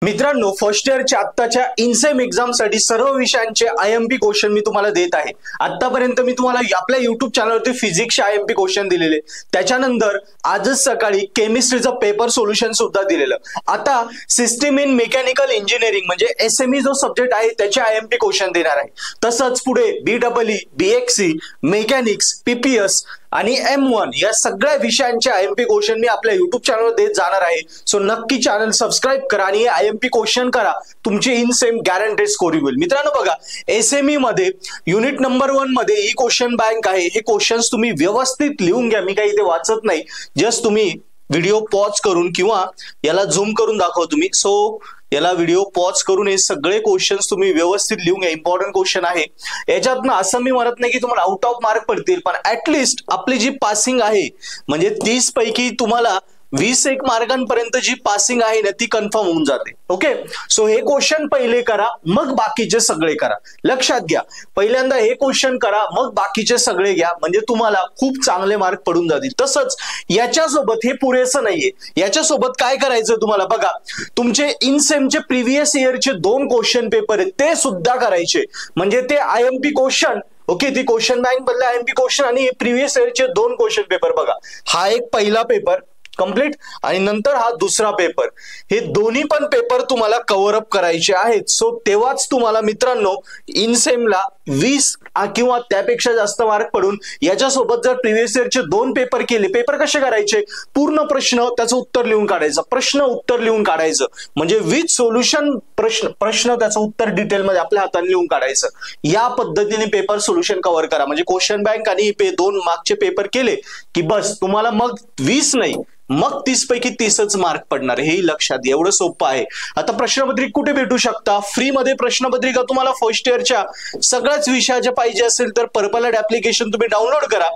मित्रांनो, फर्स्ट इयरच्या आत्ताच्या इनसेम एक्झाम साठी सर्व विषयांचे आयएमपी क्वेश्चन मी तुम्हाला देत आहे। आतापर्यंत मी तुम्हाला आपल्या YouTube चॅनलवरती फिजिक्सचे आयएमपी क्वेश्चन दिलेले, त्याच्यानंतर आजच सकाळी केमिस्ट्रीचं पेपर सोल्युशन सुद्धा दिलेलं। आता सिस्टम इन मेकॅनिकल इंजिनिअरिंग म्हणजे एसएमई जो सब्जेक्ट आहे त्याचे आयएमपी क्वेश्चन देणार आहे। तसंच पुढे बीडब्ल्यूई, बीएक्सी, मेकॅनिक्स, पीपीएस आणि M1 या सगळ्या विषयांचे आयएमपी क्वेश्चन मी आपल्या YouTube चॅनलवर देत जाणार आहे। सो नक्की चॅनल सबस्क्राइब करा आणि आयएमपी क्वेश्चन करा, तुमचे इन सेम गॅरंटेड स्कोरिंग होईल। मित्रांनो बघा, एसएमई मध्ये युनिट नंबर 1 मध्ये ही क्वेश्चन बँक आहे। हे क्वेश्चन्स तुम्ही व्यवस्थित लिहून घ्या, मी काही इथे वाचत नाही, जस्ट तुम्ही व्हिडिओ पॉज करून किंवा याला झूम करून दाखवतो मी। सो याला व्हिडिओ पॉज करून हे सगळे क्वेश्चन्स तुम्ही व्यवस्थित लिहून घ्या, इम्पॉर्टंट क्वेश्चन आहे। याच्यातनं असं मी म्हणत नाही की तुम्हाला आउट ऑफ मार्क पडतील, पण ऍटलिस्ट आपली जी पासिंग आहे म्हणजे 30 पैकी तुम्हाला 21 मार्कांपर्यंत जी पासिंग आहे ना ती कन्फर्म होऊन जाते। ओके, सो हे क्वेश्चन पहिले करा, मग बाकीचे सगळे करा। लक्षात घ्या, पहिल्यांदा हे क्वेश्चन करा, मग बाकीचे सगळे घ्या, म्हणजे तुम्हाला खूप चांगले मार्क पडून जातील। तसंच याच्यासोबत हे पुरेसं नाहीये, याच्यासोबत काय करायचं तुम्हाला बघा, तुमचे इनसेमचे प्रिव्हियस इयरचे 2 क्वेश्चन पेपर आहेत ते सुद्धा करायचे, म्हणजे ते आयएमपी क्वेश्चन। ओके, ती क्वेश्चन बँक बदला आयएमपी क्वेश्चन आणि प्रिव्हियस इयरचे 2 क्वेश्चन पेपर बघा। हा एक पहिला पेपर कंप्लीट आणि नंतर हा दुसरा पेपर, हे दोन्ही पण पेपर तुम्हाला कव्हर अप करायचे आहेत। सो तेव्हाच तुम्हाला मित्रांनो इनसेमला 20 किंवा त्यापेक्षा जास्त मार्क पडून, याच्यासोबत जर प्रिव्हियस इयरचे 2 पेपर केले, पेपर कसे करायचे, पूर्ण प्रश्न त्याचं उत्तर लिहून काढायचं, प्रश्न उत्तर लिहून काढायचं, म्हणजे विथ सोल्युशन प्रश्न त्याचं उत्तर डिटेलमध्ये आपल्या हाताने लिहून काढायचं। या पद्धतीने पेपर सोल्युशन कव्हर करा, म्हणजे क्वेश्चन बँक आणि 2 मागचे पेपर केले की बस तुम्हाला मग 20 नाही मग 30 पैकी 30च मार्क पडणार, हे लक्षात घ्या, एवढं सोपं आहे। आता प्रश्नपत्रिका कुठे भेटू शकता? फ्री मध्ये प्रश्नपत्रिका तुम्हाला फर्स्ट इयरच्या सगळ्याच विषयाचे पाहिजे असेल तर पर्पल ॲड ऍप्लिकेशन तुम्ही डाउनलोड करा।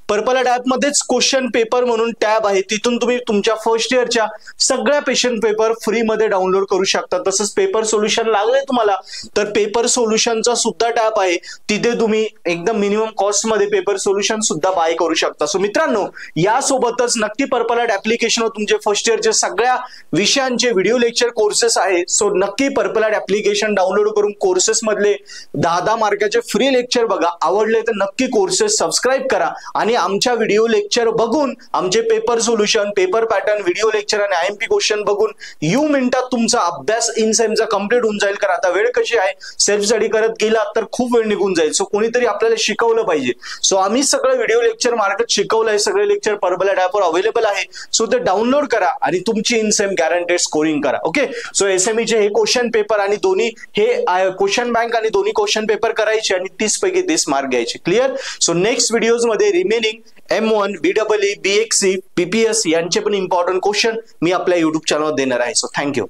पर्पल ॲड ऍप मध्येच क्वेश्चन पेपर म्हणून टॅब आहे, तिथून तुम्ही तुमच्या फर्स्ट इयरच्या सगळ्या क्वेश्चन पेपर फ्री मध्ये डाउनलोड करू शकता। तसंच पेपर सोल्युशन लागले तुम्हाला तर पेपर सोल्युशनचा सुद्धा टॅब आहे, तिथे तुम्ही एकदम मिनिमम कॉस्ट मध्ये पेपर सोल्युशन सुद्धा बाय करू शकता। सो मित्रांनो, यासोबतच नक्की पर्पल ॲड ऍप्लिकेशनवर तुमचे फर्स्ट इयरचे सगळ्या विषयांचे व्हिडिओ लेक्चर कोर्सेस आहेत। सो नक्की पर्पल ॲड ऍप्लिकेशन डाउनलोड करून कोर्सेस मधले 10 मार्काचे फ्री लेक्चर बघा, आवडले तर नक्की कोर्सेस सबस्क्राइब करा आणि आमच्या व्हिडिओ लेक्चर बघून आमचे paper solution, paper pattern, video lecture आणि आयएमपी क्वेश्चन बघून मिनिटात तुमचा अभ्यास इनसेमचा कंप्लीट होऊन जाईल। कारण आता वेळ कशी आहे, सेल्फ स्टडी करत गेला तर खूप वेळ निघून जाईल। सो कोणीतरी आपल्याला शिकवलं पाहिजे। सो आम्ही सगळं व्हिडिओ लेक्चर मार्केट शिकवलंय, सगळे लेक्चर पर्पल ॲड ॲपवर अवेलेबल आहे। सो ते डाउनलोड करा आणि तुमची इनसेम गॅरंटेड स्कोरिंग करा। ओके, सो एसएमईचे हे क्वेश्चन पेपर आणि दोन्ही हे क्वेश्चन बँक आणि दोन्ही क्वेश्चन पेपर करायचे आणि 30 पैकी 30 मार्क घ्यायचे। क्लिअर? सो नेक्स्ट व्हिडिओज मध्ये remaining M1, BEE, BXC, PPS यांचे पण इम्पॉर्टंट क्वेश्चन मी आपल्या YouTube चॅनलवर देणार आहे। So thank you.